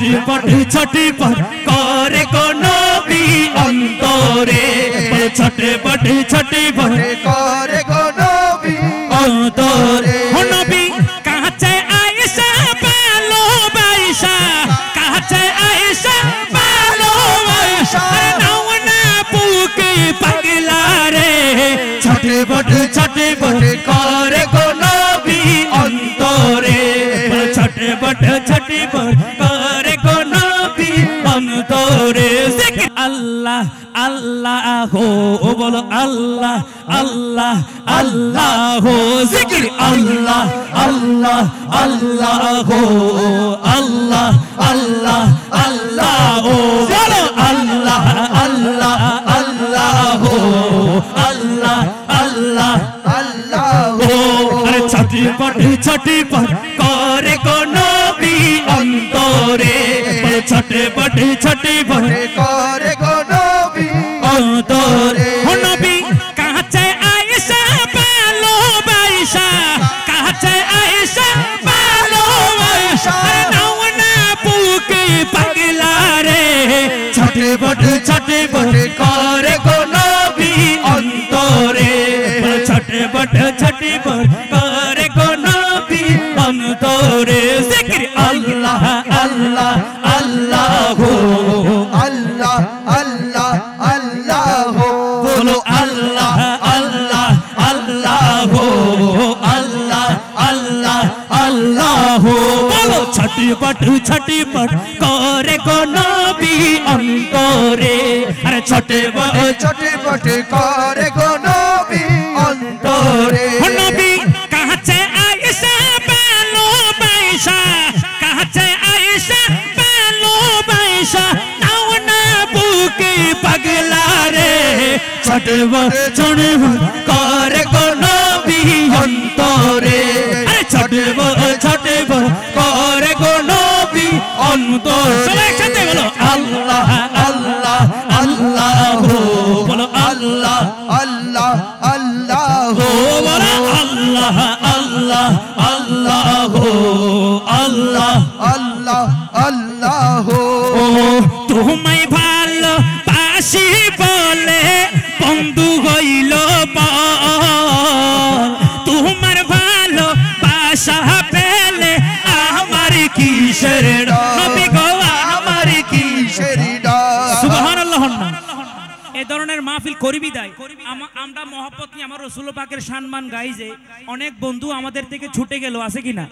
ছটপট করে গো নবী অন্তরে ছটপট করে গো নবী অন্তরে ও নবী কাছে আয়েশা ভালোবাসা কাছে আয়েশা ভালোবাসা নাও না বুকে পাগলা রে ছটপট করে গো নবী অন্তরে ছটপট করে গো নবী অন্তরে আল্লাহ আল্লাহ হো বলো আল্লাহ আল্লাহ আল্লাহ হো জিকির আল্লাহ আল্লাহ আল্লাহ হো আল্লাহ আল্লাহ আল্লাহ হো বলো আল্লাহ আল্লাহ আল্লাহ হো আল্লাহ আল্লাহ আল্লাহ হো আরে ছটপট করে গো নবী অন্তরে ছটপট করে গো নবী অন্তরে ও নবী কাছে আয়েশা ভালোবাসা কাছে আয়েশা ভালোবাসা নাও না বুকে পাগলা রে ছটপট করে গো নবী অন্তরে ছটপট করে গো নবী অন্তরে জিকির আল্লাহ আল্লাহ আল্লাহ হো আল্লাহ আল্লাহ আল্লাহ হো বলো আল্লাহ আল্লাহ আল্লাহ হো আল্লাহ আল্লাহ আল্লাহ হো বলো ছটপট করে গো নবী অন্তরে আরে ছটপট করে গো নবী অন্তরে ও নবী কাছে আয়েশা ভালোবাসা কাছে আয়েশা ভালোবাসা নাও না বুকে পাগলা রে ছটপট করে গো নবী অন্তরে আরে ছটপট করে গো নবী অন্তরে সবাই একসাথে বলো আল্লাহ আল্লাহ আল্লাহ হো বলো আল্লাহ আল্লাহ আল্লাহ হো বলো আল্লাহ আল্লাহ আল্লাহ হো আল্লাহ আল্লাহ আল্লাহ হো তোমায় ভালোবাসি বলে বন্ধু হইল তোমার ভালোবাসা পেলে আমার কিসের নবী গো আমার কিসের সুবহানাল্লাহ এই ধরনের মাহফিল করিবি দেয় আমরা মহব্বত নিয়ে আমার রাসূল পাকের সম্মান গাই যে অনেক বন্ধু আমাদের থেকে ছুটে গেল আছে কিনা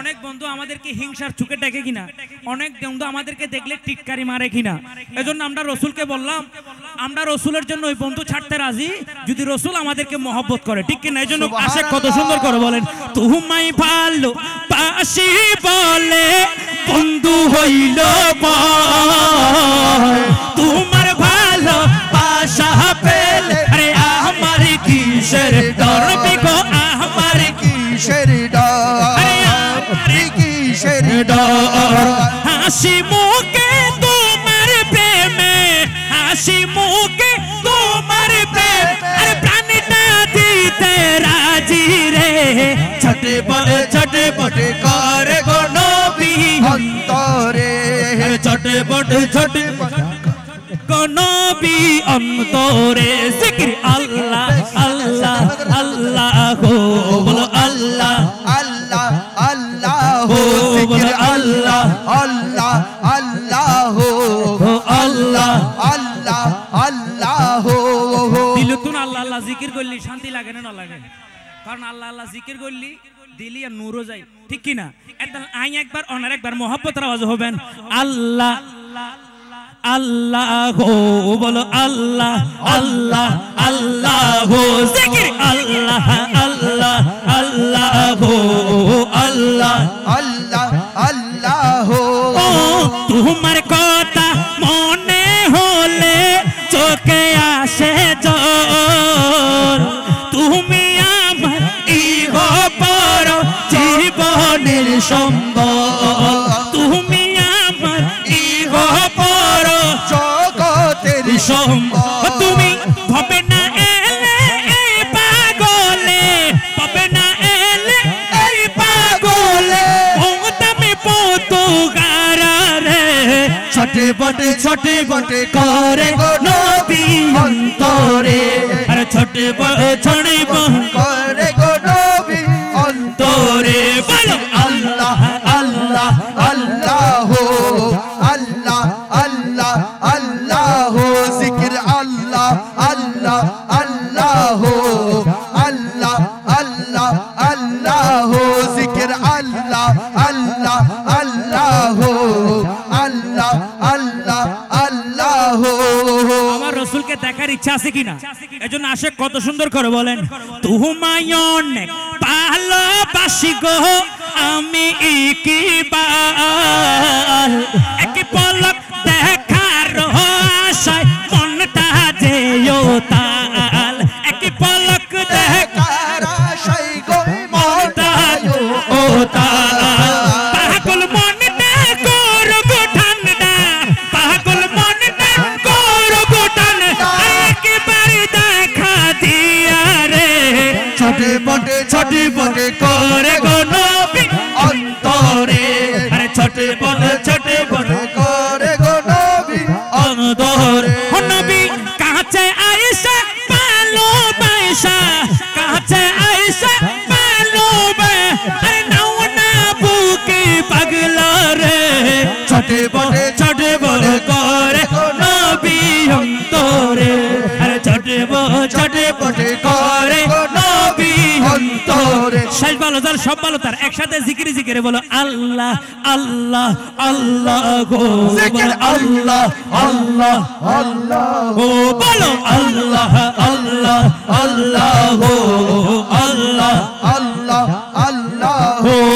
অনেক বন্ধু আমাদেরকে হিংসার চোখে দেখে কিনা অনেক বন্ধু আমাদেরকে দেখলে টিটকারি মারে কিনা এজন্য আমরা রাসূলকে বললাম আমরা রাসূলের জন্য ওই বন্ধু ছাড়তে রাজি যদি রাসূল আমাদেরকে মহব্বত করে ঠিক কিনা এজন্য আশিক কত সুন্দর করে বলেন তোমায় ভালোবাসি বলে বন্ধু হইল তোমার ভালো বাসা পেলে আরে আমার কিসের ডর বিগো আমার কিসের ডর আমার কিসের ডর হাসি মুখে তোমার প্রেমে হাসি মুখে তোমার প্রেম আরে প্রাণটা দিতে রাজি রে ছটপট করে গো নবী অন্তরে ছটপট গো নবী অন্তরে জিকির আল্লাহ আল্লাহ আল্লাহ হো বলো আল্লাহ আল্লাহ আল্লাহ হো বলো আল্লাহ আল্লাহ আল্লাহ হো আল্লাহ আল্লাহ আল্লাহ হো দিলতুন আল্লাহ আল্লাহ জিকির করলি শান্তি লাগে না লাগে কারণ আল্লাহ আল্লাহ জিকির করলি দিলি আর নূরও যায় ঠিক কি না একদম আই একবার অনার একবার মহব্বতের আওয়াজ হবেন আল্লাহ আল্লাহ হো বলো আল্লাহ আল্লাহ আল্লাহ হো জিকির আল্লাহ আল্লাহ আল্লাহ হো আল্লাহ আল্লাহ আল্লাহ হো তোমার কথা মনে হলে চোখে আসে জল তুমি আমার ইহ পর জীবনের সম্বল তুমি আমার ইহ পর জগতের সম্বল তুমি হবে না এলে এই পাগলে হবে না এলে এই পাগলে তুমি পতুগারা রে ছটপট করে গো নবী অন্তরে আরে ছটপট করে গো নবী অন্তরে বলো আল্লাহ আল্লাহ আল্লাহ আল্লাহ আল্লাহ আল্লাহ জিকির আল্লাহ আল্লাহ আল্লাহ আল্লাহ আল্লাহ আল্লাহ জিকির আল্লাহ আল্লাহ আল্লাহ আল্লাহ আল্লাহ আল্লাহ। আমার রাসূলকে দেখার ইচ্ছা আছে কিনা? এজন্য আশিক কত সুন্দর করে বলেন, তোমায় অনেক ভালোবাসি গো আমি ইকবাল, এক পলক দেখার আশায় মনটা যেও তাল, এক পলক দেখার আশায় গো মনটা ও তাল, পাগল মনটা করব ঠান্ডা, পাগল মনটা করব ঠান্ডা, একবার দেখা দিয়া রে ছটপট করে গো নবী অন্তরে আরে ছটপট করে গো নবী অন্তরে ও নবী কাছে আয়েশা ভালোবাসা, কাছে আয়েশা ভালোবাসা, আরে নাও না বুকে পাগলা রে ছটপট করে গো নবী অন্তরে আরে ছটপট করে গো নবী অন্তরে। শেষ ভালো যার সব ভালো তার একসাথে জিকিরে বলো আল্লাহ আল্লাহ আল্লাহ গো আল্লাহ আল্লাহ আল্লাহ ও বলো আল্লাহ আল্লাহ আল্লাহ গো আল্লাহ আল্লাহ আল্লাহ